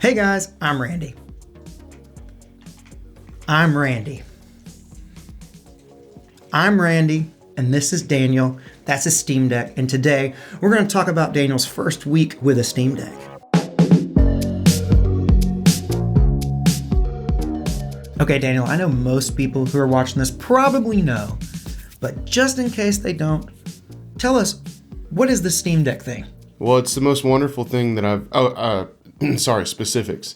Hey guys, I'm Randy. I'm Randy, and this is Daniel. That's a Steam Deck, and today we're going to talk about Daniel's first week with a Steam Deck. Okay, Daniel, I know most people who are watching this probably know, but just in case they don't, tell us, what is the Steam Deck thing? Well, it's the most wonderful thing that I've... specifics.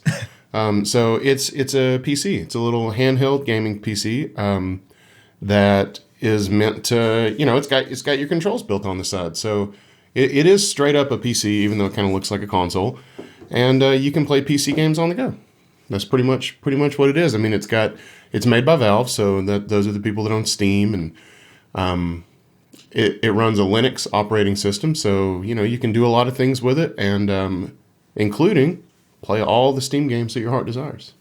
So it's a PC. It's a little handheld gaming PC that is meant to, it's got your controls built on the side. So it is straight up a PC, even though it kind of looks like a console. And you can play PC games on the go. That's pretty much what it is. I mean, it's made by Valve, so those are the people that own Steam, and it runs a Linux operating system. So you can do a lot of things with it, and including play all the Steam games that your heart desires.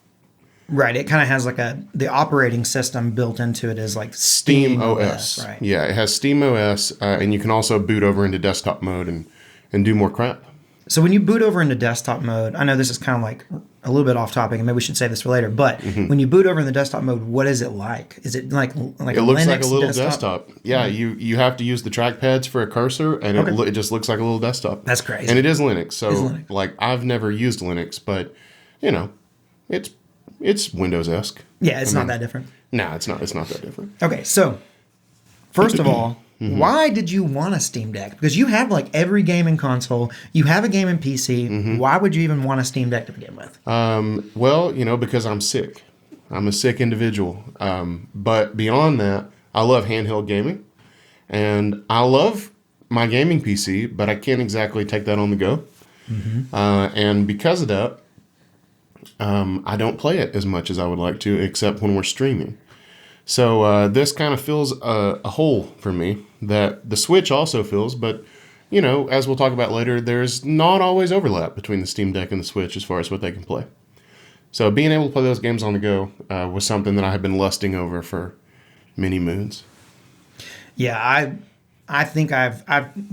Right. It kind of has like the operating system built into it is like Steam OS. Right. Yeah, it has Steam OS, and you can also boot over into desktop mode and do more crap. So when you boot over into desktop mode, I know this is kind of like a little bit off topic, and maybe we should save this for later, but when you boot over in the desktop mode, what is it like? Is it like it a looks Linux like a little desktop? Yeah, you have to use the trackpads for a cursor, and it just looks like a little desktop. That's crazy. And it is Linux, so like I've never used Linux, but it's Windows-esque. Yeah, it's not that different. No, it's not that different. Okay, so first of all, why did you want a Steam Deck? Because you have like every gaming console, you have a gaming PC. Why would you even want a Steam Deck to begin with? Well, because I'm sick. I'm a sick individual. But beyond that, I love handheld gaming, and I love my gaming PC, but I can't exactly take that on the go. And because of that, I don't play it as much as I would like to, except when we're streaming. So this kind of fills a hole for me that the Switch also fills, but, as we'll talk about later, there's not always overlap between the Steam Deck and the Switch as far as what they can play. So being able to play those games on the go was something that I had been lusting over for many moons. Yeah, I think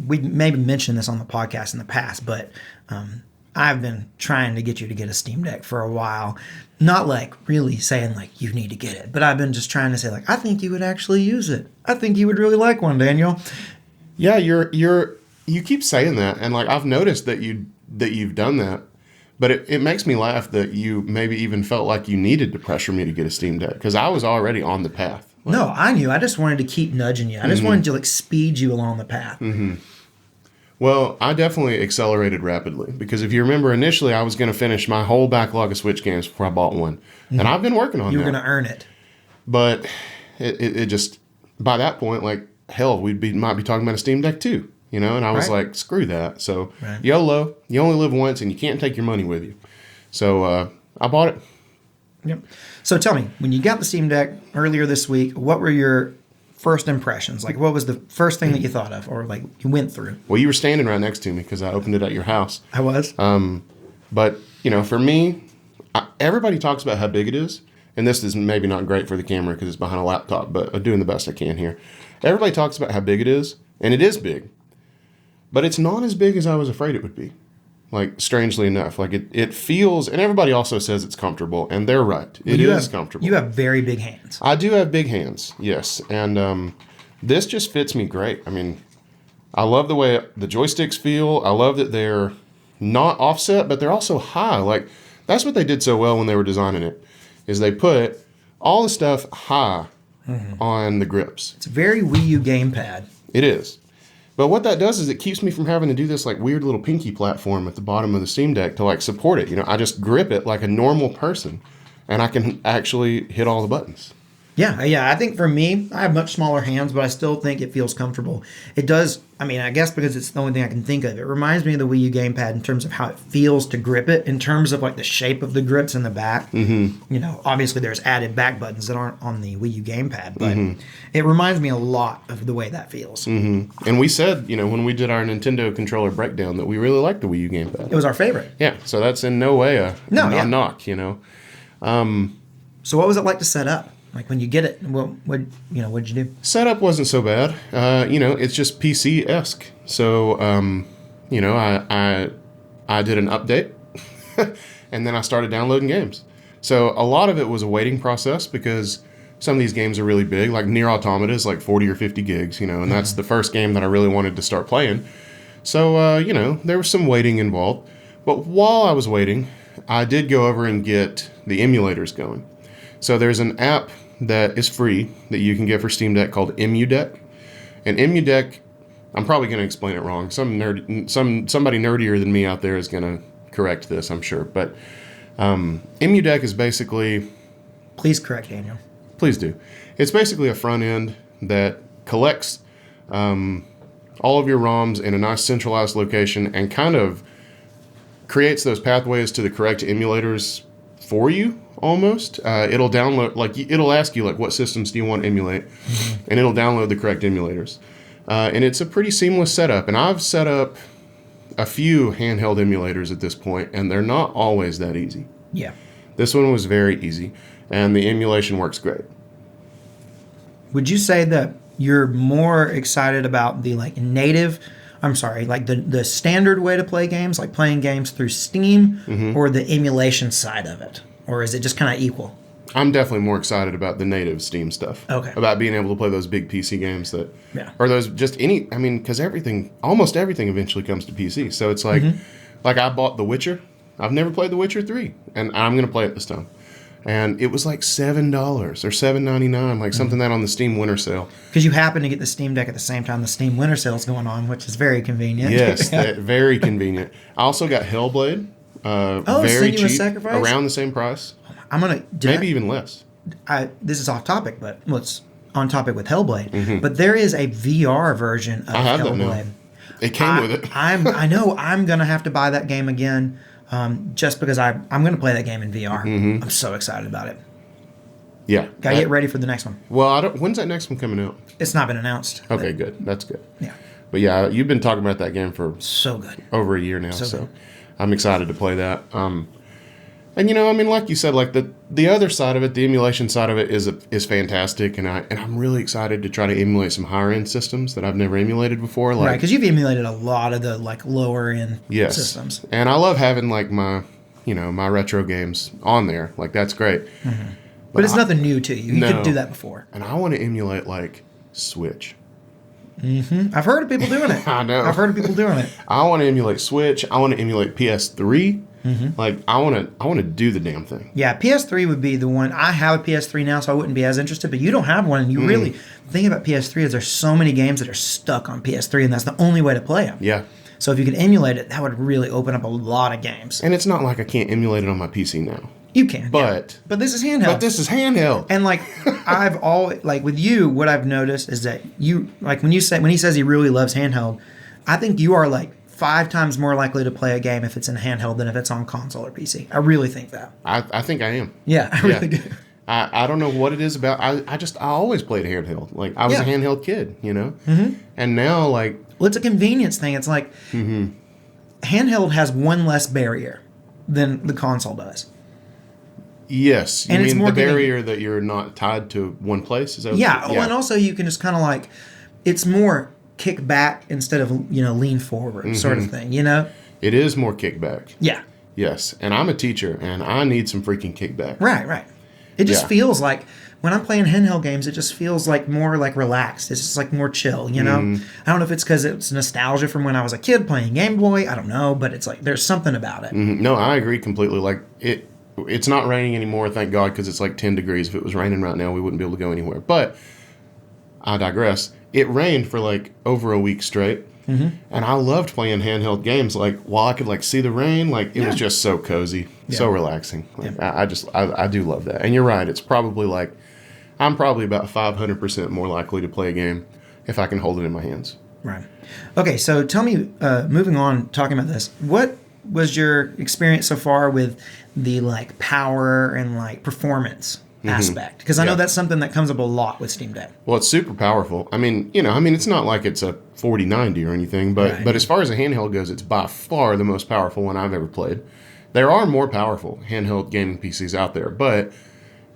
we maybe mentioned this on the podcast in the past, but I've been trying to get you to get a Steam Deck for a while. Not like really saying like you need to get it, but I've been just trying to say like I think you would actually use it. I think you would really like one, Daniel. Yeah, you keep saying that, and like I've noticed that you've done that, but it makes me laugh that you maybe even felt like you needed to pressure me to get a Steam Deck, because I was already on the path. No, I knew. I just wanted to keep nudging you. I just wanted to like speed you along the path. Well, I definitely accelerated rapidly, because if you remember, initially I was going to finish my whole backlog of Switch games before I bought one. And I've been working on that. You were going to earn it. But it just, by that point, like, hell, might be talking about a Steam Deck too, And I was like, screw that. So, YOLO, you only live once and you can't take your money with you. So, I bought it. Yep. So tell me, when you got the Steam Deck earlier this week, what were your first impressions? Like, what was the first thing that you thought of, or like you went through? Well, you were standing right next to me because I opened it at your house. I was. But for me, everybody talks about how big it is, and this is maybe not great for the camera because it's behind a laptop, but I'm doing the best I can here. Everybody talks about how big it is, and it is big, but it's not as big as I was afraid it would be. Like, strangely enough, like it feels, and everybody also says it's comfortable, and they're right. It is comfortable. You have very big hands. I do have big hands, yes, and this just fits me great. I mean, I love the way the joysticks feel. I love that they're not offset, but they're also high. Like, that's what they did so well when they were designing it, is they put all the stuff high on the grips. It's a very Wii U gamepad. It is. But what that does is it keeps me from having to do this like weird little pinky platform at the bottom of the Steam Deck to like support it. I just grip it like a normal person, and I can actually hit all the buttons. Yeah. I think for me, I have much smaller hands, but I still think it feels comfortable. It does. I mean, I guess because it's the only thing I can think of. It reminds me of the Wii U gamepad in terms of how it feels to grip it, in terms of like the shape of the grips in the back. Obviously there's added back buttons that aren't on the Wii U gamepad, but it reminds me a lot of the way that feels. And we said, when we did our Nintendo controller breakdown, that we really liked the Wii U gamepad. It was our favorite. Yeah, so that's in no way a knock, So what was it like to set up? Like when you get it, what'd you do? Setup wasn't so bad. It's just PC-esque. So, I did an update and then I started downloading games. So a lot of it was a waiting process because some of these games are really big. Like Nier Automata is like 40 or 50 gigs, and that's the first game that I really wanted to start playing. So, there was some waiting involved. But while I was waiting, I did go over and get the emulators going. So there's an app that is free that you can get for Steam Deck called EmuDeck. And EmuDeck, I'm probably going to explain it wrong. Somebody nerdier than me out there is going to correct this, I'm sure. But EmuDeck is basically... Please correct Daniel. Please do. It's basically a front end that collects all of your ROMs in a nice centralized location and kind of creates those pathways to the correct emulators for you, almost. It'll download, it'll ask you, what systems do you want to emulate? And it'll download the correct emulators. And it's a pretty seamless setup. And I've set up a few handheld emulators at this point, and they're not always that easy. Yeah. This one was very easy, and the emulation works great. Would you say that you're more excited about the the standard way to play games, like playing games through Steam, or the emulation side of it? Or is it just kind of equal? I'm definitely more excited about the native Steam stuff. Okay. About being able to play those big PC games or those because almost everything eventually comes to PC. So it's like I bought The Witcher. I've never played The Witcher 3, and I'm going to play it this time. And it was like $7 or $7.99, something that on the Steam Winter Sale. Because you happen to get the Steam Deck at the same time the Steam Winter Sale is going on, which is very convenient. Yes, very convenient. I also got Hellblade. Very cheap, Sacrifice? Around the same price. Maybe even less. This is off topic, but it's on topic with Hellblade. But there is a VR version of Hellblade. It came with it. I know I'm gonna have to buy that game again, just because I'm gonna play that game in VR. I'm so excited about it. Yeah, gotta get ready for the next one. Well, when's that next one coming out? It's not been announced. Okay, good. That's good. Yeah. But yeah, you've been talking about that game for so good over a year now, so I'm excited to play that. And like you said, the other side of it, the emulation side of it is fantastic, and I'm really excited to try to emulate some higher end systems that I've never emulated before. Right, because you've emulated a lot of the lower end systems. And I love having my my retro games on there. That's great. But it's nothing new to you. You couldn't do that before. And I want to emulate Switch. I've heard of people doing it. I know. I've heard of people doing it. I want to emulate Switch. I want to emulate PS3. I want to do the damn thing. Yeah, PS3 would be the one. I have a PS3 now, so I wouldn't be as interested. But you don't have one, and you really the thing about PS3 is there's so many games that are stuck on PS3, and that's the only way to play them. Yeah. So if you could emulate it, that would really open up a lot of games. And it's not like I can't emulate it on my PC now. You can, but this is handheld. And I've always with you, what I've noticed is that you when he says he really loves handheld, I think you are 5 times more likely to play a game if it's in handheld than if it's on console or PC. I really think that. I think I am. Yeah, I really do. I don't know what it is about. I always played handheld. I was a handheld kid, And now well, it's a convenience thing. It's handheld has one less barrier than the console does. Yes, and it's more the barrier that you're not tied to one place. Is that and also you can just kind of it's more kick back instead of lean forward sort of thing. It is more kickback. Yeah. Yes, and I'm a teacher, and I need some freaking kickback. Right. It just feels when I'm playing handheld games, it just feels more relaxed. It's just more chill. I don't know if it's because it's nostalgia from when I was a kid playing Game Boy. I don't know, but it's there's something about it. No, I agree completely. It's not raining anymore, thank God, because it's 10 degrees. If it was raining right now, we wouldn't be able to go anywhere. But I digress. It rained for over a week straight, and I loved playing handheld games. While I could see the rain, it was just so cozy, so relaxing. I do love that. And you're right. It's probably I'm probably about 500% more likely to play a game if I can hold it in my hands. Right. Okay, so tell me, moving on, talking about this, what was your experience so far with the power and performance aspect? Because I know that's something that comes up a lot with Steam Deck. Well, it's super powerful. It's not like it's a 4090 or anything, but as far as a handheld goes, it's by far the most powerful one I've ever played. There are more powerful handheld gaming PCs out there, but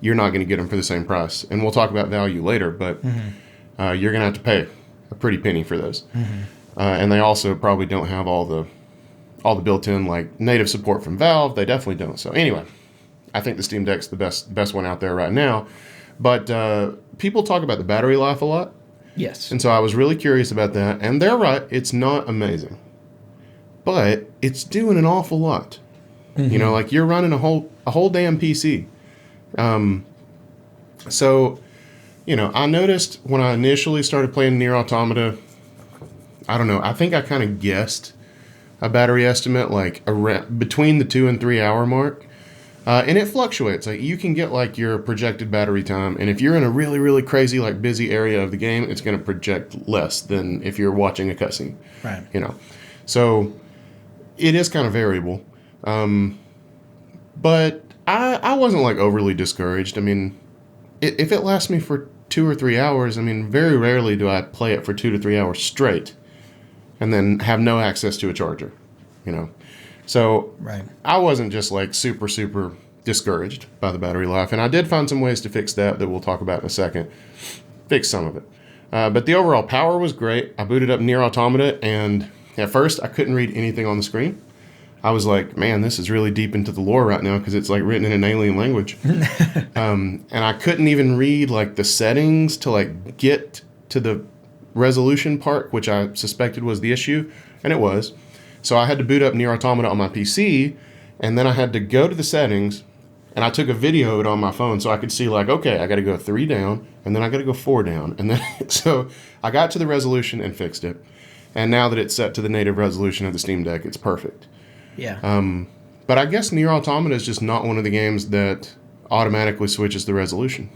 you're not going to get them for the same price. And we'll talk about value later, but you're going to have to pay a pretty penny for those. And they also probably don't have all the all the built-in like native support from Valve. They definitely don't. So anyway, I think the Steam Deck's the best one out there right now. But people talk about the battery life a lot. Yes. And so I was really curious about that. And they're right. It's not amazing. But it's doing an awful lot. Mm-hmm. You know, like you're running a whole damn PC. So, you know, I noticed when I initially started playing Nier Automata, I don't know, I think I kind of guessed a battery estimate like around, between the 2 and 3 hour mark. And it fluctuates. Like you can get like your projected battery time, and if you're in a really, really crazy, like busy area of the game, it's going to project less than if you're watching a cutscene. Right. You know, so it is kind of variable. But I wasn't like overly discouraged. I mean, if it lasts me for 2 or 3 hours, I mean, very rarely do I play it for 2 to 3 hours straight, and then have no access to a charger. You know. So right. I wasn't just like super discouraged by the battery life. And I did find some ways to fix that we'll talk about in a second. Fix some of it. But the overall power was great. I booted up Nier Automata, and at first I couldn't read anything on the screen. I was like, man, this is really deep into the lore right now because it's like written in an alien language. And I couldn't even read like the settings to like get to the resolution part, which I suspected was the issue. And it was. So I had to boot up Nier Automata on my PC, and then I had to go to the settings, and I took a video of it on my phone so I could see like, okay, I got to go 3 down, and then I got to go 4 down. And then so I got to the resolution and fixed it. And now that it's set to the native resolution of the Steam Deck, it's perfect. Yeah. But I guess Nier Automata is just not one of the games that automatically switches the resolution.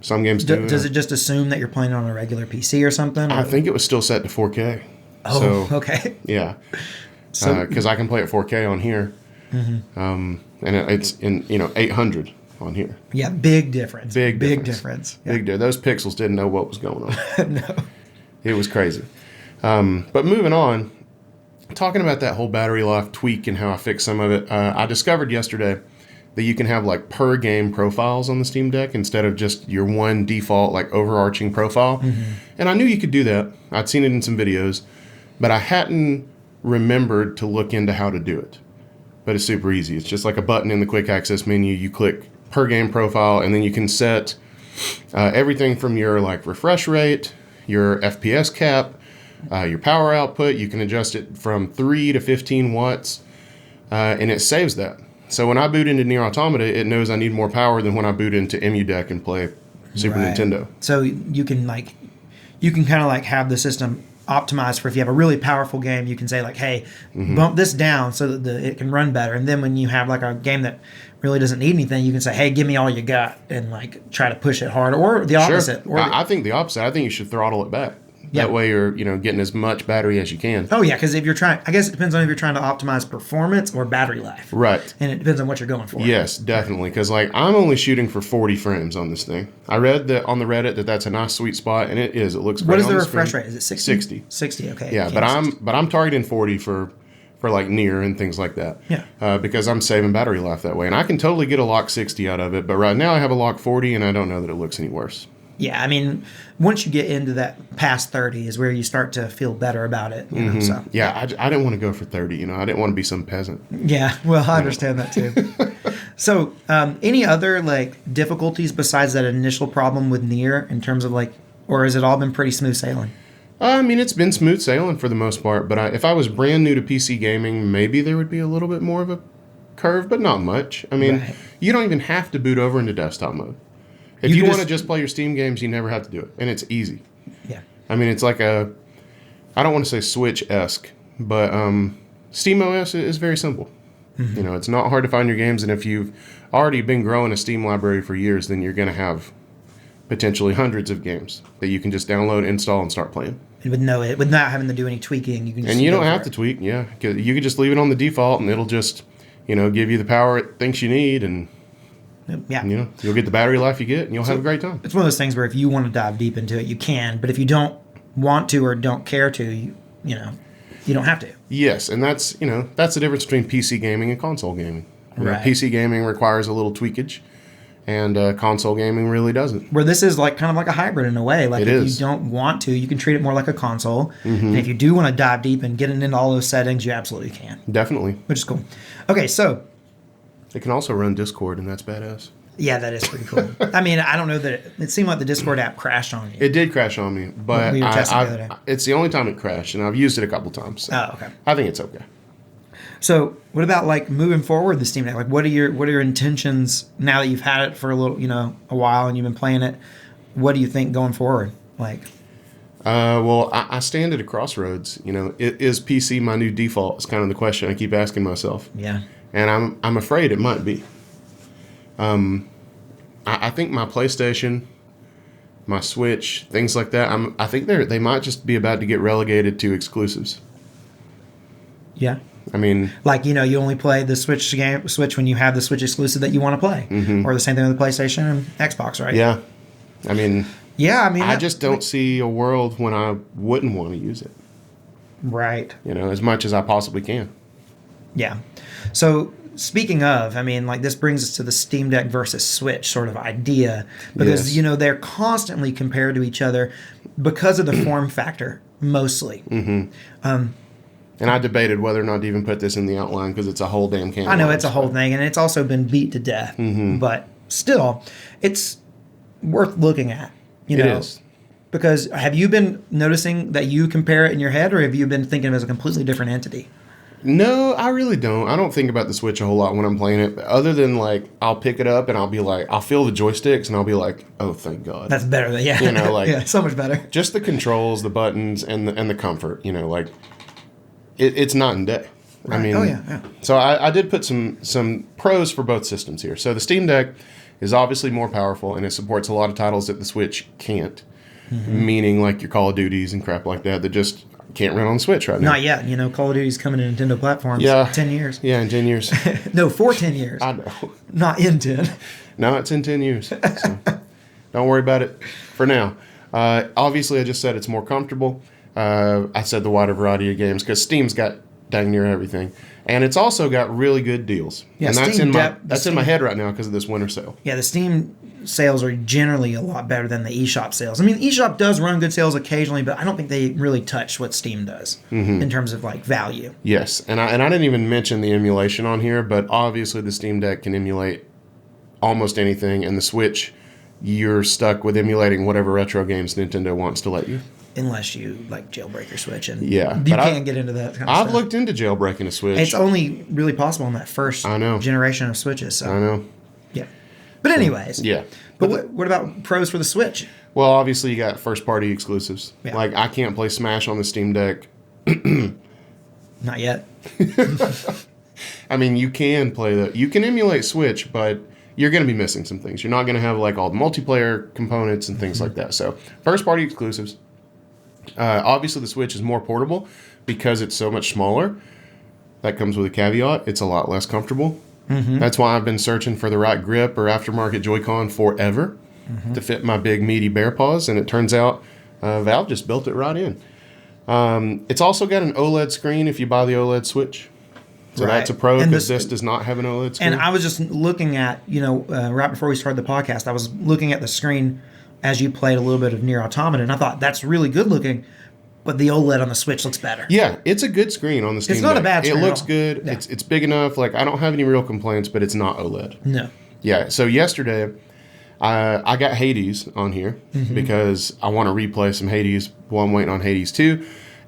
Some games do. Does it just assume that you're playing on a regular PC or something? I think it was still set to 4K. Oh, so, okay. Yeah. Because I can play at 4K on here, and it's in 800 on here. Yeah, big difference. Big difference. Yeah. Big. Those pixels didn't know what was going on. No, it was crazy. But moving on, talking about that whole battery life tweak and how I fixed some of it, I discovered yesterday that you can have like per game profiles on the Steam Deck instead of just your one default like overarching profile. And I knew you could do that. I'd seen it in some videos, but I hadn't remembered to look into how to do it. But it's super easy. It's just like a button in the quick access menu. You click per game profile, and then you can set everything from your like refresh rate, your FPS cap, your power output. You can adjust it from 3 to 15 watts, and it saves that. So when I boot into Nier Automata, it knows I need more power than when I boot into EmuDeck and play Super Nintendo. So you can kind of like have the system optimized for if you have a really powerful game, you can say like, hey, bump this down so that it can run better. And then when you have like a game that really doesn't need anything, you can say, hey, give me all you got, and like try to push it hard, or the opposite. Sure. I think the opposite. I think you should throttle it back. Yeah. That way you're getting as much battery as you can. Oh yeah, because if you're trying, I guess it depends on if you're trying to optimize performance or battery life. Right. And it depends on what you're going for. Yes, definitely. Because like I'm only shooting for 40 frames on this thing. I read that on the Reddit that's a nice sweet spot, and it is. It looks great. What is the refresh rate? Is it 60? 60. 60. Okay. Yeah, but I'm targeting 40 for like Nier and things like that. Yeah. Because I'm saving battery life that way, and I can totally get a lock 60 out of it. But right now I have a lock 40, and I don't know that it looks any worse. Yeah, I mean, once you get into that past 30 is where you start to feel better about it. You know, so. Yeah, I didn't want to go for 30. I didn't want to be some peasant. Yeah, well, I understand that too. So, any other like difficulties besides that initial problem with Nier in terms of like, or has it all been pretty smooth sailing? I mean, it's been smooth sailing for the most part. But if I was brand new to PC gaming, maybe there would be a little bit more of a curve, but not much. I mean, You don't even have to boot over into desktop mode. If you want to just play your Steam games, you never have to do it. And it's easy. Yeah. I mean, it's like I don't want to say Switch-esque, but SteamOS is very simple. It's not hard to find your games. And if you've already been growing a Steam library for years, then you're going to have potentially hundreds of games that you can just download, install, and start playing. And with not having to do any tweaking, you can just. And you don't have to tweak, yeah. You can just leave it on the default, and it'll just, give you the power it thinks you need, and. Yeah. You'll get the battery life you get, and you'll have a great time. It's one of those things where if you want to dive deep into it, you can. But if you don't want to or don't care to, you don't have to. Yes, and that's the difference between PC gaming and console gaming. Right. PC gaming requires a little tweakage, and console gaming really doesn't. Where this is like kind of like a hybrid in a way. Like It if is. you don't want to, you can treat it more like a console. And if you do want to dive deep and get into all those settings, you absolutely can. Definitely. Which is cool. Okay, so It can also run Discord, and that's badass. yeah, that is pretty cool. I mean, I don't know that it seemed like the Discord app crashed on you. It did crash on me, but We were testing the other day. it's the only time it crashed, and I've used it a couple times. So Oh, okay. I think it's okay. So, what about like moving forward the Steam Deck? Like, what are your intentions now that you've had it for a little, a while and you've been playing it? What do you think going forward? Like, Well, I stand at a crossroads. Is PC my new default? Is kind of the question I keep asking myself, yeah, and I'm afraid it might be. I think my PlayStation, my Switch, things like that. I think they might just be about to get relegated to exclusives. yeah. I mean, Like, you only play the Switch when you have the Switch exclusive that you want to play, or the same thing with the PlayStation and Xbox, right? yeah. I mean, Yeah, I mean, I just don't see a world when I wouldn't want to use it. right. As much as I possibly can. Yeah. So speaking of, I mean, like this brings us to the Steam Deck versus Switch sort of idea because Yes. they're constantly compared to each other because of the form factor mostly. And I debated whether or not to even put this in the outline because it's a whole damn can. I know it's a whole thing, and it's also been beat to death, but still, it's worth looking at. It is. Because have you been noticing that you compare it in your head, or have you been thinking of it as a completely different entity? No, I really don't. I don't think about the Switch a whole lot when I'm playing it, other than like I'll pick it up and I'll be like, I'll feel the joysticks and I'll be like, oh, thank God. That's better than yeah, so much better. Just the controls, the buttons, and the comfort. It's night and day. Right. I mean, Oh, yeah. So I did put some pros for both systems here. So the Steam Deck is obviously more powerful and it supports a lot of titles that the Switch can't. Meaning like your Call of Duties and crap like that just can't run on the Switch right now. Not yet. Call of Duty's coming to Nintendo platforms. Yeah. 10 years. Yeah, in 10 years. No, for 10 years. I know. Not in 10. No, it's in 10 years. So don't worry about it for now. Obviously, I just said it's more comfortable. I said the wider variety of games because Steam's got dang near everything. And it's also got really good deals. Yeah, and that's Steam in my head right now because of this winter sale. Yeah, the Steam sales are generally a lot better than the eShop sales. I mean, eShop does run good sales occasionally, but I don't think they really touch what Steam does in terms of like value. Yes, and I didn't even mention the emulation on here, but obviously the Steam Deck can emulate almost anything, and the Switch, you're stuck with emulating whatever retro games Nintendo wants to let you. Unless you like jailbreak your Switch, and Yeah, you but can't get into that kind of I've stuff. looked into jailbreaking a Switch. It's only really possible on that first generation of Switches. So. I know. Yeah. But anyways. Yeah. But what about pros for the Switch? Well, obviously you got first-party exclusives. Yeah. Like I can't play Smash on the Steam Deck. Not yet. I mean, you can emulate Switch, but you're going to be missing some things. You're not going to have like all the multiplayer components and things like that. So, first-party exclusives. Obviously, the Switch is more portable because it's so much smaller. That comes with a caveat. It's a lot less comfortable. That's why I've been searching for the right grip or aftermarket Joy-Con forever to fit my big, meaty bear paws, and it turns out Valve just built it right in. It's also got an OLED screen if you buy the OLED Switch. So Right. that's a pro And because this does not have an OLED screen. And I was just looking at, right before we started the podcast, I was looking at the screen as you played a little bit of Nier Automata, and I thought that's really good looking, but the OLED on the Switch looks better. Yeah, it's a good screen on the Steam Deck. It's not a bad screen It at looks all. good. Yeah. It's big enough. Like I don't have any real complaints, but it's not OLED. No. Yeah. So yesterday, I got Hades on here because I want to replay some Hades while I'm waiting on Hades 2.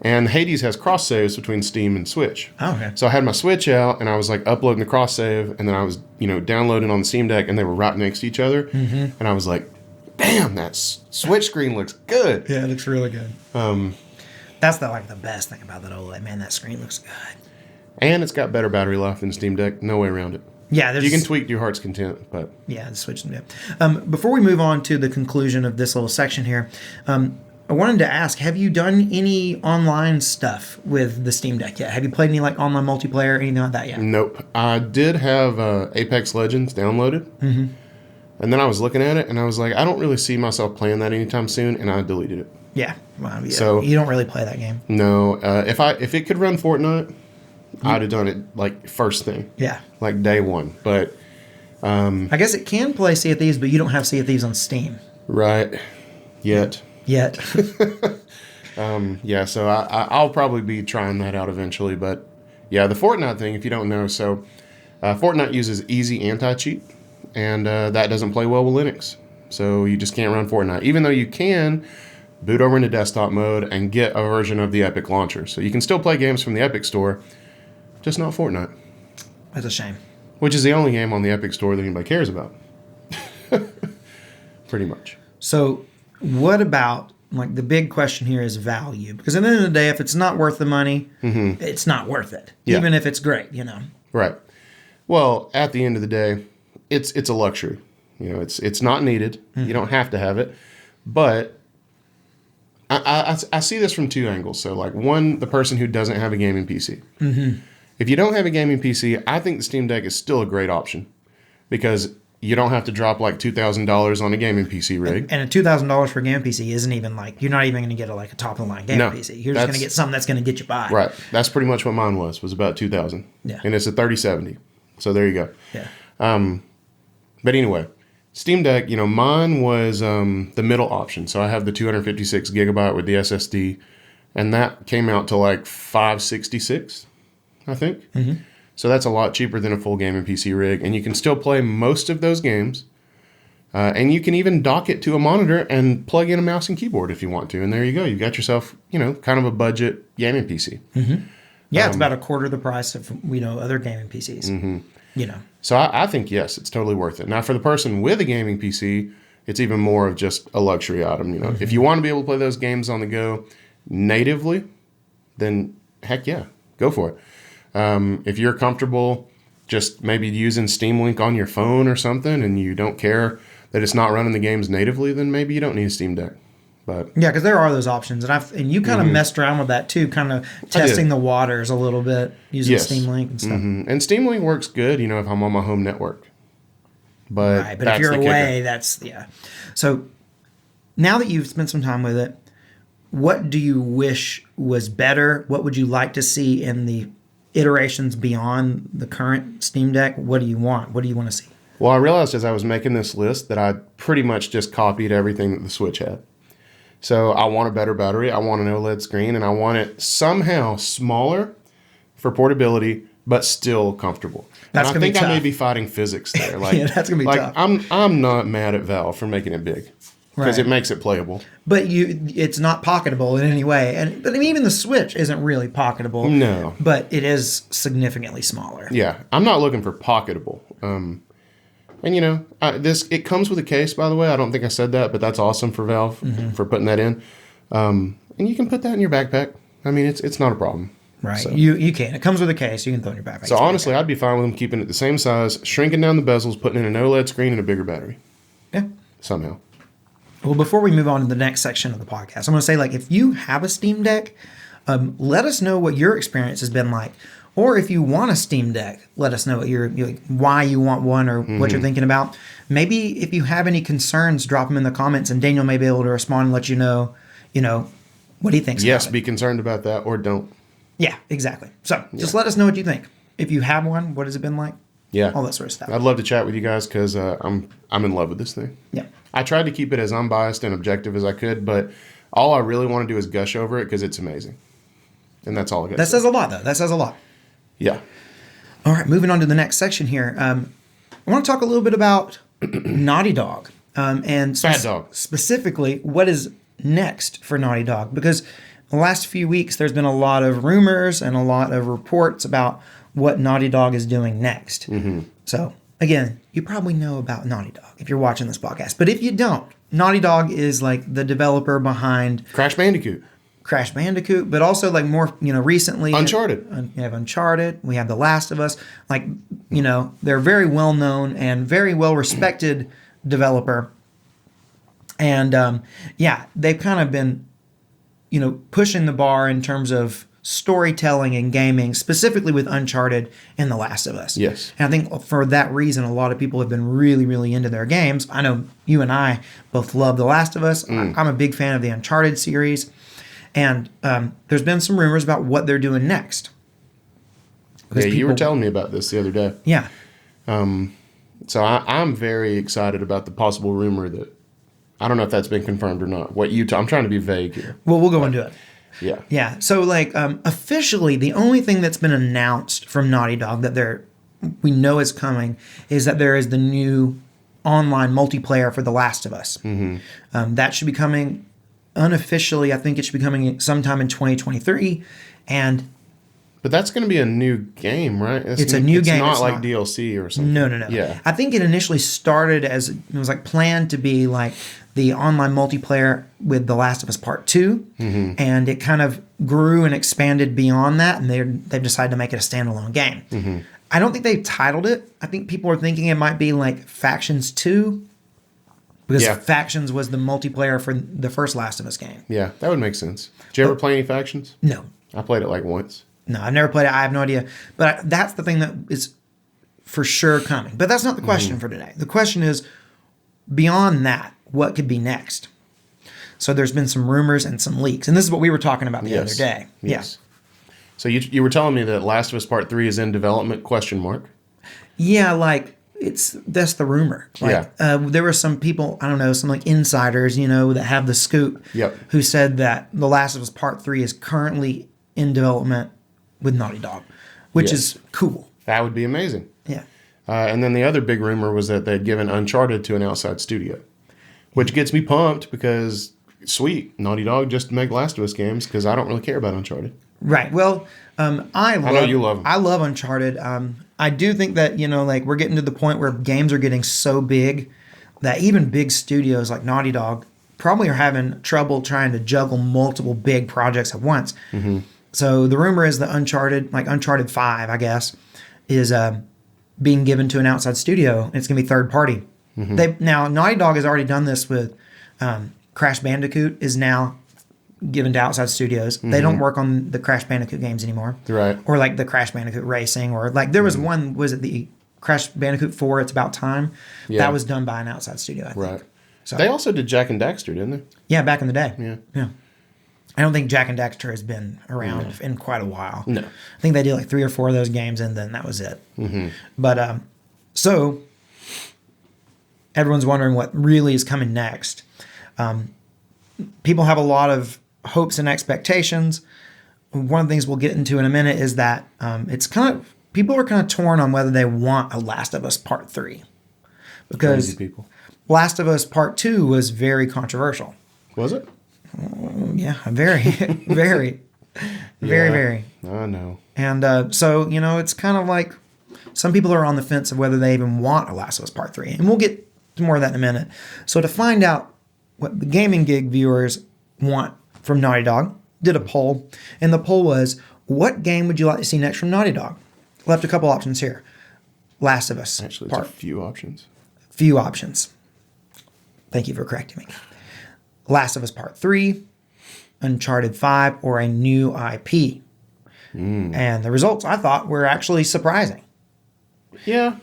And Hades has cross saves between Steam and Switch. Oh, okay. So I had my Switch out and I was like uploading the cross save, and then I was downloading on the Steam Deck, and they were right next to each other. And I was like, damn, that Switch screen looks good. Yeah, it looks really good. That's the best thing about that OLED. Man, that screen looks good. And it's got better battery life than Steam Deck. No way around it. Yeah, You can tweak to your heart's content, but Yeah, the Switch. Yeah. Before we move on to the conclusion of this little section here, I wanted to ask: have you done any online stuff with the Steam Deck yet? Have you played any like online multiplayer, anything like that yet? nope. I did have Apex Legends downloaded, and then I was looking at it, and I was like, I don't really see myself playing that anytime soon, and I deleted it. Yeah. Well, yeah. So- you don't really play that game. No, if it could run Fortnite, I'd have done it like first thing. Yeah. Like day one. But I guess it can play Sea of Thieves, but you don't have Sea of Thieves on Steam. Right. Yet. Yet. Yeah, so I'll probably be trying that out eventually. But yeah, the Fortnite thing, if you don't know, so Fortnite uses easy anti-cheat, and that doesn't play well with Linux. So you just can't run Fortnite, even though you can boot over into desktop mode and get a version of the Epic launcher. So you can still play games from the Epic store, just not Fortnite. That's a shame. Which is the only game on the Epic store that anybody cares about. Pretty much. So what about, like, the big question here is value? Because at the end of the day, if it's not worth the money, it's not worth it. Yeah. Even if it's great, you know. Right. Well, at the end of the day, it's a luxury. You know, it's not needed. You don't have to have it. But I see this from two angles. So, like, one, the person who doesn't have a gaming PC. If you don't have a gaming PC, I think the Steam Deck is still a great option because you don't have to drop like $2,000 on a gaming PC rig. And $2,000 for a gaming PC isn't even like, you're not even going to get a top of the line gaming PC. You're just going to get something that's going to get you by. Right. That's pretty much what mine was about $2,000. Yeah. And it's a 3070. So there you go. Yeah. But anyway, Steam Deck, you know, mine was the middle option. So I have the 256 gigabyte with the SSD, and that came out to like $566, I think. So that's a lot cheaper than a full gaming PC rig, and you can still play most of those games. And you can even dock it to a monitor and plug in a mouse and keyboard if you want to. And there you go. You got yourself, you know, kind of a budget gaming PC. Yeah, it's about a quarter the price of, you know, other gaming PCs. You know. So I think, yes, it's totally worth it. Now, for the person with a gaming PC, it's even more of just a luxury item. You know, if you want to be able to play those games on the go natively, then heck yeah, go for it. If you're comfortable just maybe using Steam Link on your phone or something and you don't care that it's not running the games natively, then maybe you don't need a Steam Deck. But yeah, because there are those options, and you kind of messed around with that too, kind of testing the waters a little bit using Steam Link and stuff. And Steam Link works good, you know, if I'm on my home network. But if you're away, that's So now that you've spent some time with it, what do you wish was better? What would you like to see in the iterations beyond the current Steam Deck? What do you want? What do you want to see? Well, I realized as I was making this list that I pretty much just copied everything that the Switch had. So I want a better battery, I want an OLED screen, and I want it somehow smaller for portability, but still comfortable. That's and I think I may be fighting physics there. Like, yeah, that's gonna be tough. I'm not mad at Valve for making it big because it makes it playable. But it's not pocketable in any way, but I mean, even the Switch isn't really pocketable. No, but it is significantly smaller. Yeah, I'm not looking for pocketable. And you know, it comes with a case, by the way. I don't think I said that, but that's awesome for Valve for putting that in. And you can put that in your backpack. I mean, it's not a problem. Right. So. You can. It comes with a case. You can throw it in your backpack. So honestly, I'd be fine with them keeping it the same size, shrinking down the bezels, putting in an OLED screen and a bigger battery. Yeah. Somehow. Well, before we move on to the next section of the podcast, I'm going to say, like, if you have a Steam Deck, let us know what your experience has been like. Or if you want a Steam Deck, let us know what why you want one or what you're thinking about. Maybe if you have any concerns, drop them in the comments, and Daniel may be able to respond and let you know, what he thinks about it. Yes, be concerned about that or don't. Yeah, exactly. So just let us know what you think. If you have one, what has it been like? Yeah. All that sort of stuff. I'd love to chat with you guys because I'm in love with this thing. Yeah. I tried to keep it as unbiased and objective as I could, but all I really want to do is gush over it because it's amazing. And that's all I got. That says a lot, though. That says a lot. Yeah. All right, moving on to the next section here. I want to talk a little bit about Naughty Dog. And Bad Dog. Specifically, what is next for Naughty Dog? Because the last few weeks, there's been a lot of rumors and a lot of reports about what Naughty Dog is doing next. So, again, you probably know about Naughty Dog if you're watching this podcast. But if you don't, Naughty Dog is like the developer behind Crash Bandicoot, but also like more, recently. Uncharted. We have Uncharted. We have The Last of Us. Like, they're very well known and very well respected developer. And they've kind of been, pushing the bar in terms of storytelling and gaming, specifically with Uncharted and The Last of Us. Yes. And I think for that reason, a lot of people have been really, really into their games. I know you and I both love The Last of Us. I'm a big fan of the Uncharted series. And there's been some rumors about what they're doing next. Yeah, you were telling me about this the other day. Yeah. So I'm very excited about the possible rumor that I don't know if that's been confirmed or not. I'm trying to be vague here. Well, we'll go into it. Yeah. Yeah. So, like, officially, the only thing that's been announced from Naughty Dog that we know is coming is that there is the new online multiplayer for The Last of Us. That should be coming unofficially. I think it should be coming sometime in 2023, But that's going to be a new game, right? It's a new game. It's It's not like not. DLC or something. No. Yeah. I think it initially started as it was like planned to be like the online multiplayer with The Last of Us Part 2, and it kind of grew and expanded beyond that, and they've decided to make it a standalone game. I don't think they've titled it. I think people are thinking it might be like Factions 2, because Factions was the multiplayer for the first Last of Us game. Yeah, that would make sense. Did you ever play any Factions? No. I played it like once. No, I've never played it. I have no idea. But that's the thing that is for sure coming. But that's not the question for today. The question is, beyond that, what could be next? So there's been some rumors and some leaks. And this is what we were talking about the other day. Yes. So you were telling me that Last of Us Part 3 is in development, ? Yeah, like that's the rumor. Like, there were some people, I don't know, some like insiders, that have the scoop, who said that The Last of Us Part 3 is currently in development with Naughty Dog, which is cool. That would be amazing. Yeah. And then the other big rumor was that they'd given Uncharted to an outside studio, which gets me pumped because, sweet, Naughty Dog just make Last of Us games because I don't really care about Uncharted. Right. Well, I know you love them. I love Uncharted. I do think that, like we're getting to the point where games are getting so big that even big studios like Naughty Dog probably are having trouble trying to juggle multiple big projects at once. So the rumor is that Uncharted 5, I guess, is being given to an outside studio. It's going to be third party. Now, Naughty Dog has already done this with Crash Bandicoot is now given to outside studios. They don't work on the Crash Bandicoot games anymore. Right. Or like the Crash Bandicoot Racing, or like there was one, was it the Crash Bandicoot 4, It's About Time? Yeah. That was done by an outside studio, I think. Right. So, They also did Jack and Daxter, didn't they? Yeah, back in the day. Yeah. I don't think Jack and Daxter has been around in quite a while. No. I think they did like 3 or 4 of those games, and then that was it. But so everyone's wondering what really is coming next. People have a lot of hopes and expectations. One of the things we'll get into in a minute is that people are kind of torn on whether they want a Last of Us Part 3. Because Crazy people. Last of Us Part 2 was very controversial. Was it? Yeah, very, very, very. I know. And so, it's kind of like some people are on the fence of whether they even want a Last of Us Part 3. And we'll get to more of that in a minute. So to find out what the Gaming Gig viewers want from Naughty Dog, did a poll. And the poll was, what game would you like to see next from Naughty Dog? Left a couple options here. Last of Us. Actually, it's a few options. Few options. Thank you for correcting me. Last of Us Part 3, Uncharted 5, or a new IP. And the results, I thought, were actually surprising. Yeah.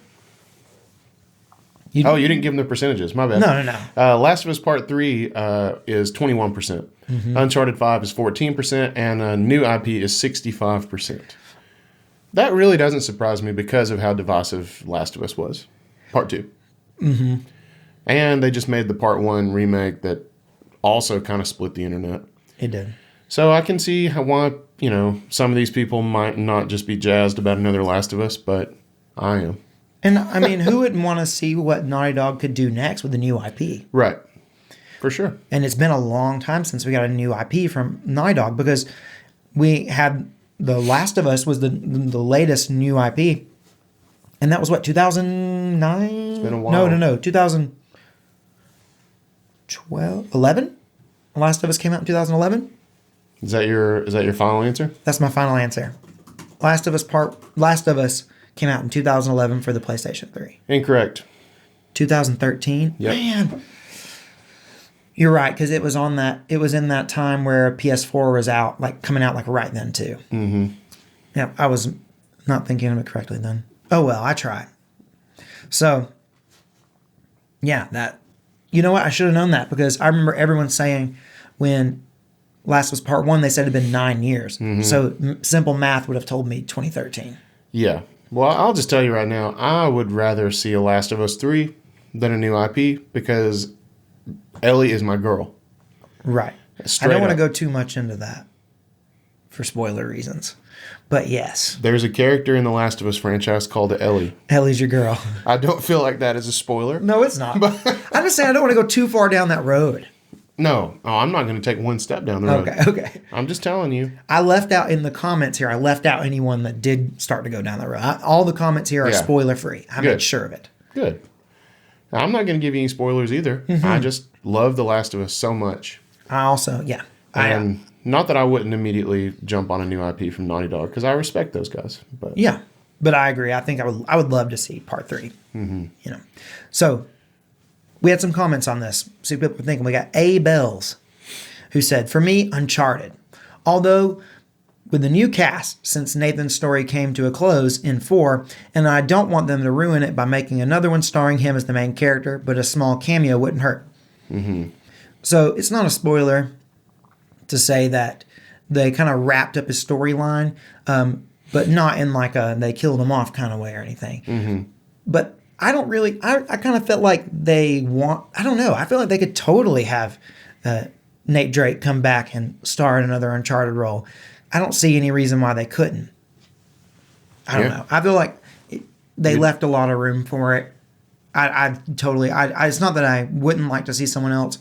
You didn't give them the percentages. My bad. No. Last of Us Part 3 is 21%. Uncharted 5 is 14%. And a new IP is 65%. That really doesn't surprise me because of how divisive Last of Us was. Part 2. And they just made the Part 1 remake that also kind of split the internet. It did. So I can see why, some of these people might not just be jazzed about another Last of Us, but I am. And I mean, who wouldn't want to see what Naughty Dog could do next with a new IP? Right. For sure. And it's been a long time since we got a new IP from Naughty Dog, because we had The Last of Us was the latest new IP. And that was what, 2009? It's been a while. No. 2012, 11? The Last of Us came out in 2011? Is that your final answer? That's my final answer. Last of Us came out in 2011 for the PlayStation 3. Incorrect. 2013? Yep. Man. You're right, because it was in that time where PS4 was out, like coming out like right then too. Yeah, I was not thinking of it correctly then. Oh well, I tried. So, yeah, you know what? I should have known that, because I remember everyone saying when Last of Us Part 1, they said it had been 9 years. So simple math would have told me 2013. Yeah. Well, I'll just tell you right now, I would rather see a Last of Us 3 than a new IP because Ellie is my girl. Right. I don't want to go too much into that for spoiler reasons. But yes. There's a character in the Last of Us franchise called Ellie. Ellie's your girl. I don't feel like that is a spoiler. No, it's not. I'm just saying I don't want to go too far down that road. No. Oh, I'm not going to take one step down the road. Okay. I'm just telling you. I left out in the comments here, I left out anyone that did start to go down the road. All the comments here are spoiler free. I made sure of it. Good. Now, I'm not going to give you any spoilers either. I just love The Last of Us so much. I also, And not that I wouldn't immediately jump on a new IP from Naughty Dog, because I respect those guys. But yeah, but I agree. I think I would love to see part 3. You know, so we had some comments on this. See what people thinking. We got A Bells, who said, "For me, Uncharted. Although with the new cast, since Nathan's story came to a close in 4, and I don't want them to ruin it by making another one starring him as the main character, but a small cameo wouldn't hurt." So it's not a spoiler to say that they kind of wrapped up his storyline, but not in like a they killed him off kind of way or anything. But I don't really, I kind of felt like I don't know, I feel like they could totally have Nate Drake come back and star in another Uncharted role. I don't see any reason why they couldn't. I don't know. I feel like they left a lot of room for it. It's not that I wouldn't like to see someone else.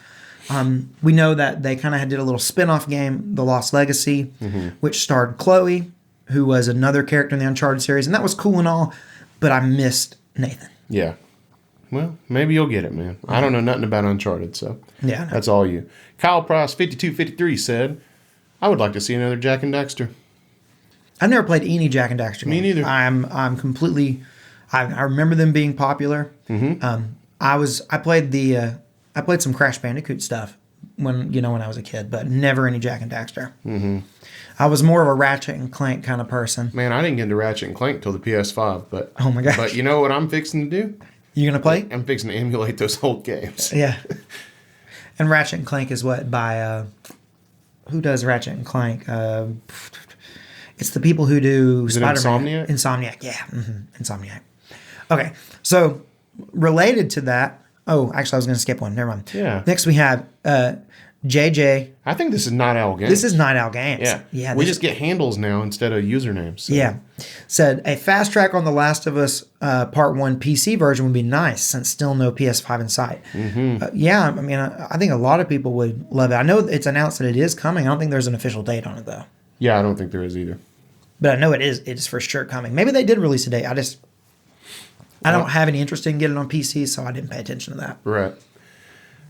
We know that they kind of did a little spin-off game, The Lost Legacy, which starred Chloe, who was another character in the Uncharted series, and that was cool and all, but I missed Nathan. Yeah. Well, maybe you'll get it, man. I don't know nothing about Uncharted, so that's all you. Kyle Price 5253 said, "I would like to see another Jak and Daxter." I've never played any Jak and Daxter game. Me neither. I'm completely. I remember them being popular. I played some Crash Bandicoot stuff when I was a kid, but never any Jak and Daxter. I was more of a Ratchet and Clank kind of person. Man, I didn't get into Ratchet and Clank till the PS5, but oh my gosh. But you know what I'm fixing to do? You gonna play? I'm fixing to emulate those old games. Yeah. And Ratchet and Clank is what by who does Ratchet and Clank? It's the people who do Spider-Man. Insomniac, yeah. Insomniac. Okay, so related to that. Oh, actually, I was going to skip one. Never mind. Yeah. Next, we have JJ. I think this is Night Owl Games. This is Night Owl Games. Yeah. We just get handles now instead of usernames. So. Yeah. Said, a fast track on The Last of Us Part 1 PC version would be nice, since still no PS5 in sight. Yeah, I mean, I think a lot of people would love it. I know it's announced that it is coming. I don't think there's an official date on it, though. Yeah, I don't think there is either. But I know it is for sure coming. Maybe they did release a date. I don't have any interest in getting it on PC, so I didn't pay attention to that. Right.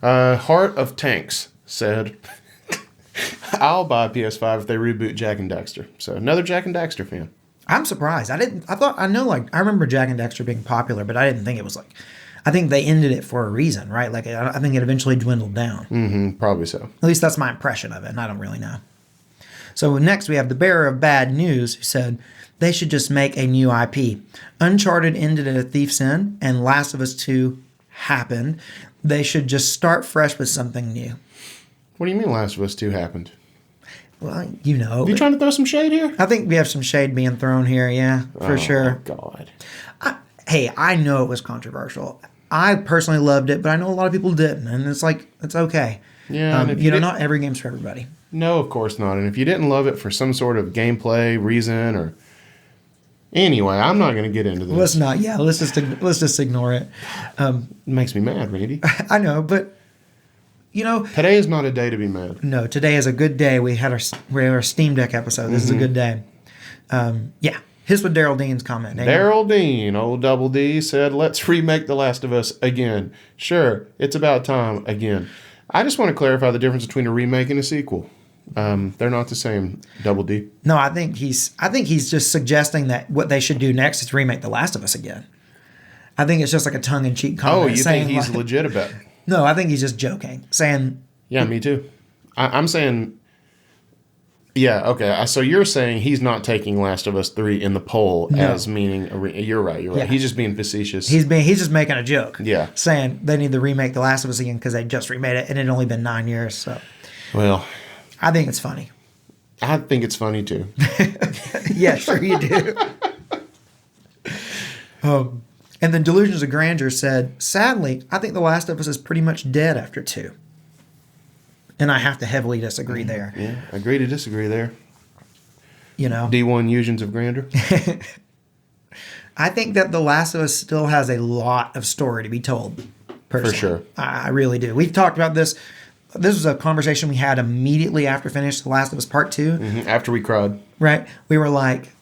Heart of Tanks said, "I'll buy a PS5 if they reboot Jak and Daxter." So another Jak and Daxter fan. I'm surprised. I remember Jak and Daxter being popular, but I didn't think it was like. I think they ended it for a reason, right? Like I think it eventually dwindled down. Probably so. At least that's my impression of it, and I don't really know. So next we have the bearer of bad news, who said they should just make a new IP. Uncharted ended at a thief's end, and Last of Us 2 happened. They should just start fresh with something new. What do you mean Last of Us 2 happened? Well, Are you trying to throw some shade here? I think we have some shade being thrown here, yeah, for sure. Oh, God. I know it was controversial. I personally loved it, but I know a lot of people didn't, and it's like, it's okay. Yeah. Not every game's for everybody. No, of course not. And if you didn't love it for some sort of gameplay reason or... Anyway, I'm not going to get into this. Let's not. Yeah, let's just ignore it. It makes me mad, Randy. I know, but today is not a day to be mad. No, today is a good day. We had our Steam Deck episode. This is a good day. Yeah. Here's what Daryl Dean's comment. Daryl Dean, old Double D, said, "Let's remake The Last of Us again. Sure, it's about time again." I just want to clarify the difference between a remake and a sequel. They're not the same, Double D. No, I think he's just suggesting that what they should do next is remake The Last of Us again. I think it's just like a tongue-in-cheek comment. Oh, you think he's legit about it? No, I think he's just joking, saying... Yeah, me too. I'm saying... Yeah, okay. So you're saying he's not taking Last of Us 3 in the poll as meaning... You're right. Yeah. He's just being facetious. He's just making a joke. Yeah. Saying they need to remake The Last of Us again because they just remade it and it had only been 9 years, so... Well... I think it's funny. I think it's funny too. Yeah, sure you do. And then Delusions of Grandeur said, sadly, I think The Last of Us is pretty much dead after 2. And I have to heavily disagree there. Yeah, agree to disagree there. You know, D1 Usions of Grandeur. I think that The Last of Us still has a lot of story to be told. Personally. For sure. I really do. We've talked about this. This was a conversation we had immediately after finishing The Last of Us Part 2. After we cried. Right? We were like,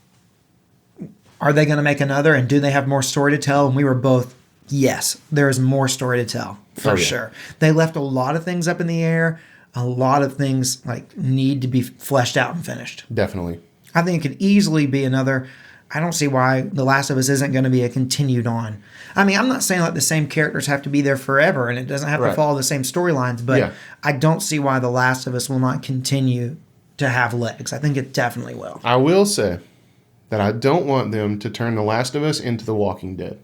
are they going to make another? And do they have more story to tell? And we were both, yes, there is more story to tell. For sure. They left a lot of things up in the air. A lot of things like need to be fleshed out and finished. Definitely. I think it could easily be another. I don't see why The Last of Us isn't going to be a continued on. I mean, I'm not saying like the same characters have to be there forever and it doesn't have to follow the same storylines, but I don't see why The Last of Us will not continue to have legs. I think it definitely will. I will say that I don't want them to turn The Last of Us into The Walking Dead.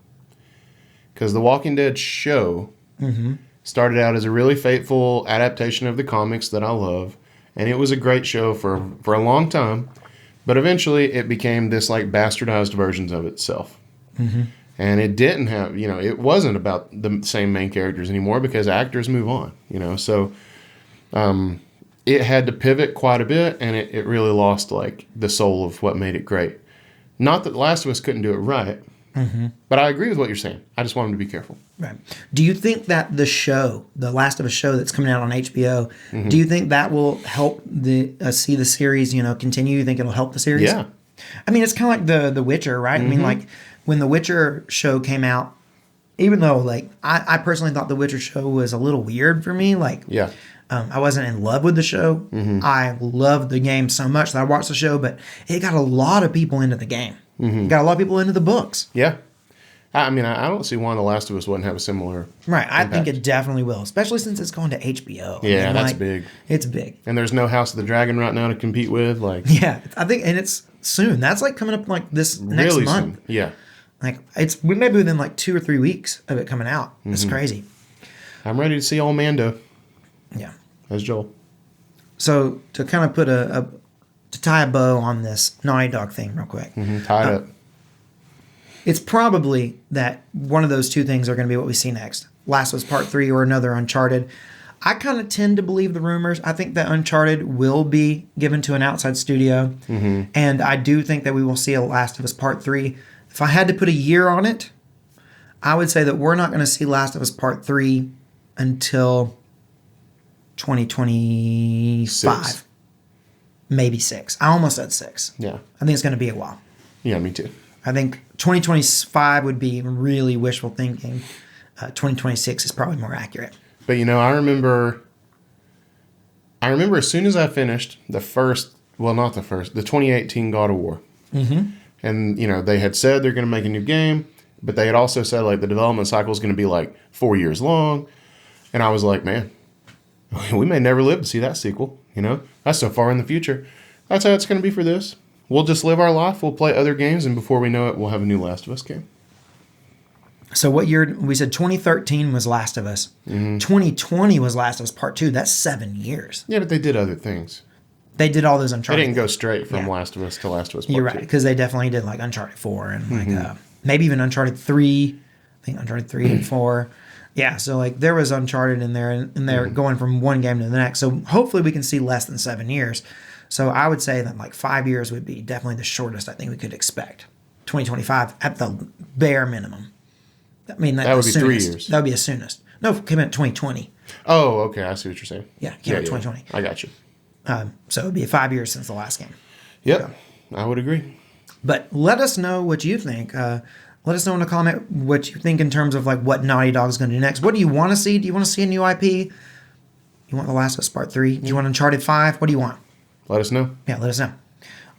Because The Walking Dead show started out as a really faithful adaptation of the comics that I love, and it was a great show for a long time. But eventually, it became this like bastardized versions of itself, and it didn't have, it wasn't about the same main characters anymore because actors move on, So, it had to pivot quite a bit, and it really lost like the soul of what made it great. Not that The Last of Us couldn't do it right, but I agree with what you're saying. I just want them to be careful. Right. Do you think that the show, the Last of Us show that's coming out on HBO, do you think that will help see the series, continue? You think it'll help the series? Yeah. I mean, it's kind of like the Witcher, right? I mean, like when the Witcher show came out, even though like I personally thought the Witcher show was a little weird for me, like I wasn't in love with the show. I loved the game so much that I watched the show, but it got a lot of people into the game. It got a lot of people into the books. Yeah. I mean, I don't see why The Last of Us wouldn't have a similar Right. I think it definitely will, especially since it's going to HBO. Yeah, I mean, that's big. It's big. And there's no House of the Dragon right now to compete with. Like, yeah, I think, and it's soon. That's like coming up like this next really month. Soon. Yeah. Like we may be within like 2 or 3 weeks of it coming out. It's crazy. I'm ready to see old Mando. Yeah. As Joel. So to kind of put to tie a bow on this Naughty Dog thing real quick. Tied up. It's probably that one of those two things are going to be what we see next. Last of Us Part 3 or another Uncharted. I kind of tend to believe the rumors. I think that Uncharted will be given to an outside studio. And I do think that we will see a Last of Us Part 3. If I had to put a year on it, I would say that we're not going to see Last of Us Part 3 until 2025. 6. Maybe 6. I almost said 6. Yeah. I think it's going to be a while. Yeah, me too. I think 2025 would be really wishful thinking. 2026 is probably more accurate. But I remember as soon as I finished the 2018 God of War. And they had said they're going to make a new game, but they had also said like the development cycle is going to be like 4 years long. And I was like, man, we may never live to see that sequel. That's so far in the future. That's how it's going to be for this. We'll just live our life. We'll play other games, and before we know it, we'll have a new Last of Us game. So what year? We said 2013 was Last of Us. 2020 was Last of Us Part 2. That's 7 years. Yeah, but they did other things. They did all those Uncharted. They didn't go straight from Last of Us to Last of Us Part 2. You're right, because they definitely did like Uncharted 4 and like maybe even Uncharted 3. I think Uncharted 3 and 4. Yeah, so like there was Uncharted in there, and they're going from one game to the next. So hopefully we can see less than 7 years. So I would say that like 5 years would be definitely the shortest I think we could expect. 2025 at the bare minimum. I mean, that would be 3 years. That would be as soonest. No, it came out 2020. Oh, okay. I see what you're saying. Yeah, came out 2020. I got you. So it would be 5 years since the last game. Yep, so. I would agree. But let us know what you think. Let us know in a comment what you think in terms of like what Naughty Dog is going to do next. What do you want to see? Do you want to see a new IP? You want The Last of Us Part 3? Do you want Uncharted 5? What do you want? Let us know. Yeah, let us know.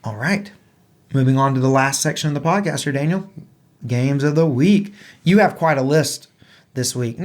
All right. Moving on to the last section of the podcast here, Daniel. Games of the week. You have quite a list this week.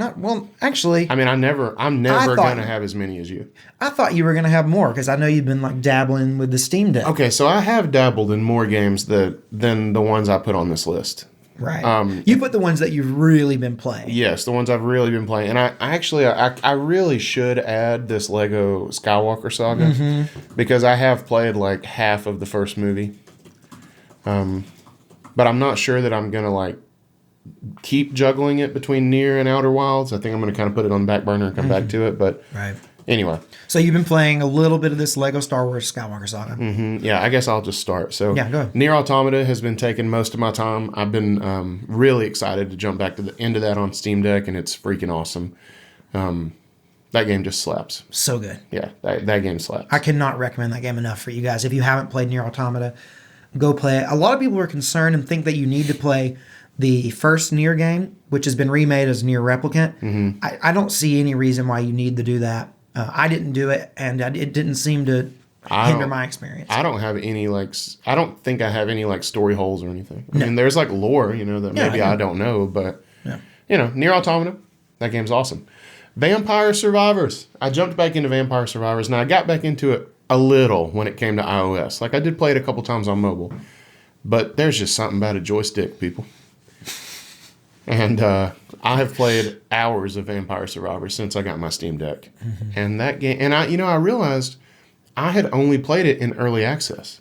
Actually. I mean, I'm never going to have as many as you. I thought you were going to have more because I know you've been like dabbling with the Steam Deck. Okay, so I have dabbled in more games than the ones I put on this list. Right. You put the ones that you've really been playing. Yes, the ones I've really been playing. And I really should add this Lego Skywalker Saga because I have played like half of the first movie. But I'm not sure that I'm going to like keep juggling it between Nier and Outer Wilds. I think I'm going to kind of put it on the back burner and come back to it. But Right. anyway. So you've been playing a little bit of this Lego Star Wars Skywalker Saga. Yeah, I guess I'll just start. So Yeah, go ahead. Nier Automata has been taking most of my time. I've been really excited to jump back to the end of that on Steam Deck, and it's freaking awesome. That game just slaps. So good. Yeah, that game slaps. I cannot recommend that game enough for you guys. If you haven't played Nier Automata, go play it. A lot of people are concerned and think that you need to play the first Nier game, which has been remade as Nier Replicant. I don't see any reason why you need to do that. I didn't do it, and it didn't seem to hinder my experience. I don't have any I don't think I have any story holes or anything. I mean, there's lore, that maybe I don't know, but Nier Automata, that game's awesome. Vampire Survivors. I jumped back into Vampire Survivors, and I got back into it a little when it came to iOS. I did play it a couple times on mobile, but there's just something about a joystick, people. And I have played hours of Vampire Survivors since I got my Steam Deck. And that game, and I realized I had only played it in early access.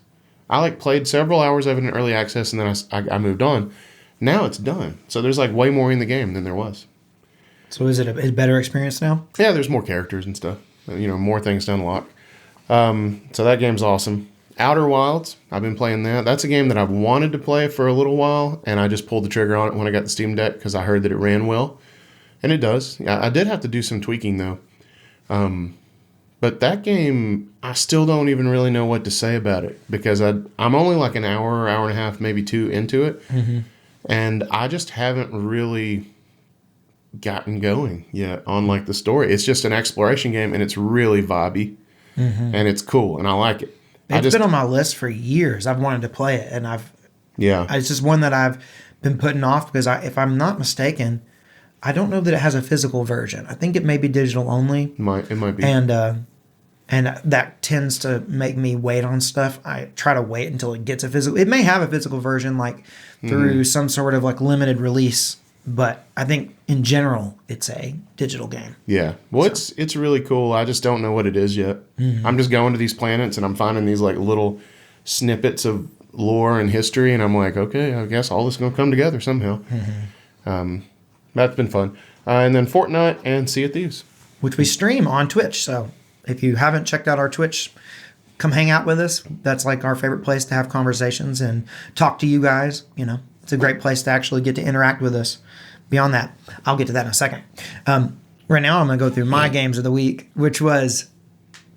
I played several hours of it in early access, and then I moved on. Now it's done. So there's way more in the game than there was. So is it a better experience now? Yeah, there's more characters and stuff. More things to unlock. So that game's awesome. Outer Wilds, I've been playing that. That's a game that I've wanted to play for a little while, and I just pulled the trigger on it when I got the Steam Deck because I heard that it ran well. And it does. I did have to do some tweaking, though. But that game, I still don't even really know what to say about it because I'm only an hour and a half, maybe 2 into it. And I just haven't really gotten going yet on the story. It's just an exploration game, and it's really vibey, and it's cool, and I like it. It's been on my list for years. I've wanted to play it, and it's just one that I've been putting off because if I'm not mistaken, I don't know that it has a physical version. I think it may be digital only. It might be. And that tends to make me wait on stuff. I try to wait until it gets a physical. It may have a physical version through some sort of limited release, but I think in general it's a digital game. Yeah. Well, it's really cool. I just don't know what it is yet. I'm just going to these planets and I'm finding these little snippets of lore and history, and I'm okay, I guess all this is going to come together somehow. That's been fun. And then Fortnite and Sea of Thieves, which we stream on Twitch. So if you haven't checked out our Twitch, come hang out with us. That's our favorite place to have conversations and talk to you guys. It's a great place to actually get to interact with us. Beyond that, I'll get to that in a second. Right now, I'm going to go through my games of the week, which was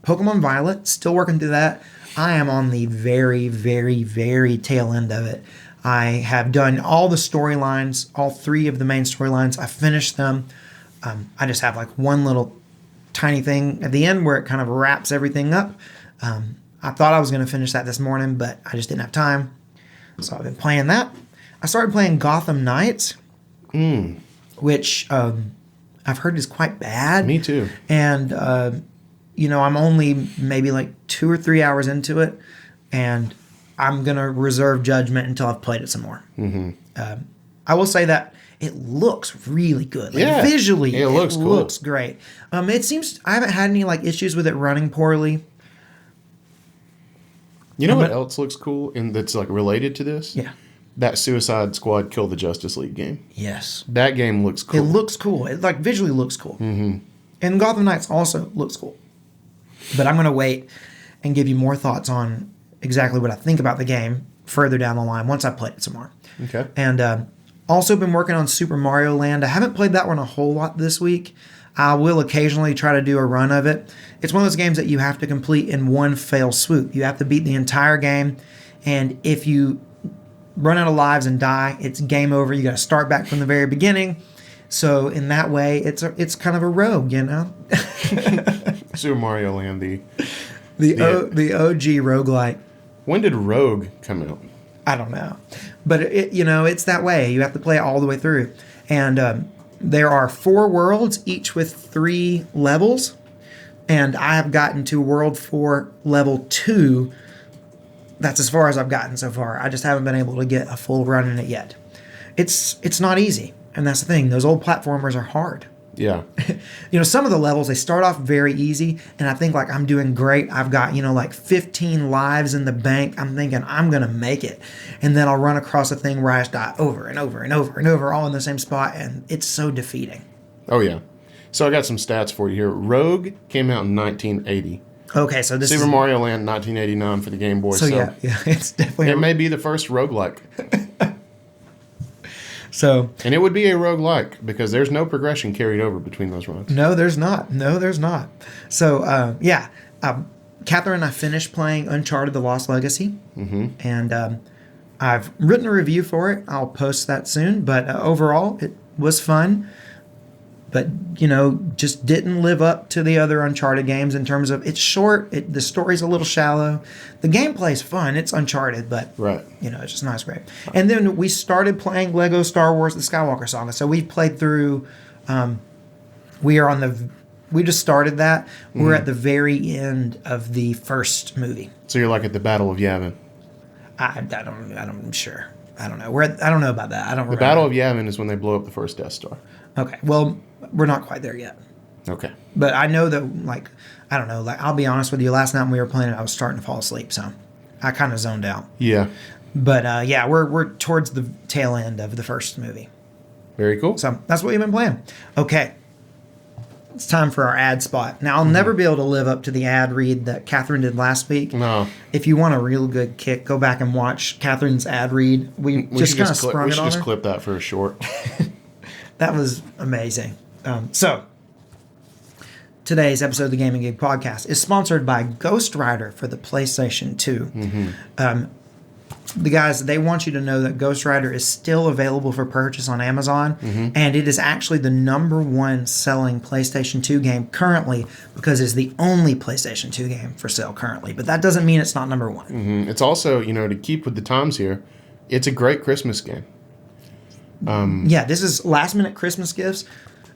Pokemon Violet. Still working through that. I am on the very, very, very tail end of it. I have done all the storylines, all 3 of the main storylines. I finished them. I just have one little tiny thing at the end where it kind of wraps everything up. I thought I was going to finish that this morning, but I just didn't have time. So I've been playing that. I started playing Gotham Knights, which I've heard is quite bad. Me too. And, I'm only maybe 2 or 3 hours into it, and I'm going to reserve judgment until I've played it some more. I will say that it looks really good. Visually, it looks cool. Looks great. It seems I haven't had any issues with it running poorly. You know what else looks cool and that's related to this? Yeah. That Suicide Squad Kill the Justice League game. Yes. That game looks cool. It looks cool. It visually looks cool. And Gotham Knights also looks cool. But I'm going to wait and give you more thoughts on exactly what I think about the game further down the line once I play it some more. Okay. And also been working on Super Mario Land. I haven't played that one a whole lot this week. I will occasionally try to do a run of it. It's one of those games that you have to complete in one fell swoop. You have to beat the entire game, and if you run out of lives and die, it's game over. You got to start back from the very beginning. So in that way, it's kind of a rogue, Super Mario Land, the OG roguelike. When did Rogue come out? I don't know, but it's that way. You have to play it all the way through, and there are 4 worlds, each with 3 levels, and I have gotten to World 4, Level 2. That's as far as I've gotten so far. I just haven't been able to get a full run in it yet. It's not easy, and that's the thing. Those old platformers are hard. Yeah. Some of the levels, they start off very easy, and I think like I'm doing great. I've got, like 15 lives in the bank. I'm thinking I'm going to make it. And then I'll run across a thing where I just die over and over and over and over, all in the same spot, and it's so defeating. Oh, yeah. So I got some stats for you here. Rogue came out in 1980. Okay, so this Super is... Mario Land 1989 for the Game Boy. So yeah, it's definitely... It may be the first roguelike. So... And it would be a roguelike because there's no progression carried over between those runs. No, there's not. So, Catherine and I finished playing Uncharted: The Lost Legacy. Mm-hmm. And I've written a review for it. I'll post that soon. But overall, it was fun. But, just didn't live up to the other Uncharted games in terms of it's short, the story's a little shallow. The gameplay's fun. It's Uncharted, but, right. It's just not as great. And then we started playing Lego Star Wars: The Skywalker Saga. So we've played through, we just started that. Mm-hmm. We're at the very end of the first movie. So you're like at the Battle of Yavin. I'm sure. I don't know. I don't know about that. I don't remember. The Battle of Yavin is when they blow up the first Death Star. Okay. Well, we're not quite there yet. Okay. But I know that, I don't know. I'll be honest with you. Last night when we were playing it, I was starting to fall asleep, so I kind of zoned out. Yeah. But we're towards the tail end of the first movie. Very cool. So that's what we've been playing. Okay. It's time for our ad spot. Now, I'll never be able to live up to the ad read that Catherine did last week. No. If you want a real good kick, go back and watch Catherine's ad read. We just kind of sprung it on her. We should just clip that for a short. That was amazing. So, today's episode of the Gaming Gig Podcast is sponsored by Ghost Rider for the PlayStation 2. Mm-hmm. The guys, they want you to know that Ghost Rider is still available for purchase on Amazon, mm-hmm. and it is actually the #1 selling PlayStation 2 game currently because it's the only PlayStation 2 game for sale currently. But that doesn't mean it's not #1. Mm-hmm. It's also, to keep with the times here, it's a great Christmas game. This is last-minute Christmas gifts.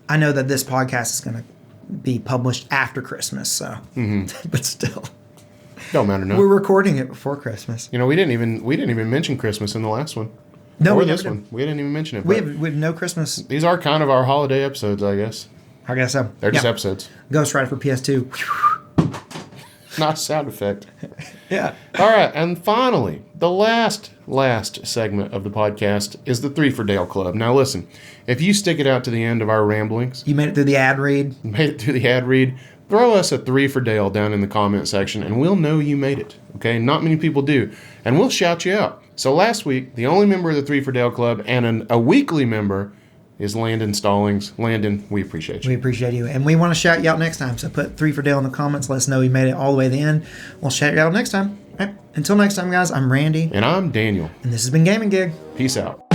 I know that this podcast is going to be published after Christmas, so mm-hmm. But still. Don't matter, no. We're recording it before Christmas. We didn't even mention Christmas in the last one. No, or this one. We didn't even mention it. We have no Christmas. These are kind of our holiday episodes, I guess. I guess so. They're just episodes. Ghost Rider for PS2. Nice sound effect. Yeah. All right, and finally, the last segment of the podcast is the 3 for Dale Club. Now listen, if you stick it out to the end of our ramblings... You made it through the ad read. Throw us a 3 for Dale down in the comment section, and we'll know you made it, okay? Not many people do, and we'll shout you out. So last week, the only member of the 3 for Dale Club and a weekly member is Landon Stallings. Landon, we appreciate you. We appreciate you, and we want to shout you out next time. So put 3 for Dale in the comments. Let us know you made it all the way to the end. We'll shout you out next time. All right. Until next time, guys, I'm Randy. And I'm Daniel. And this has been Gaming Gig. Peace out.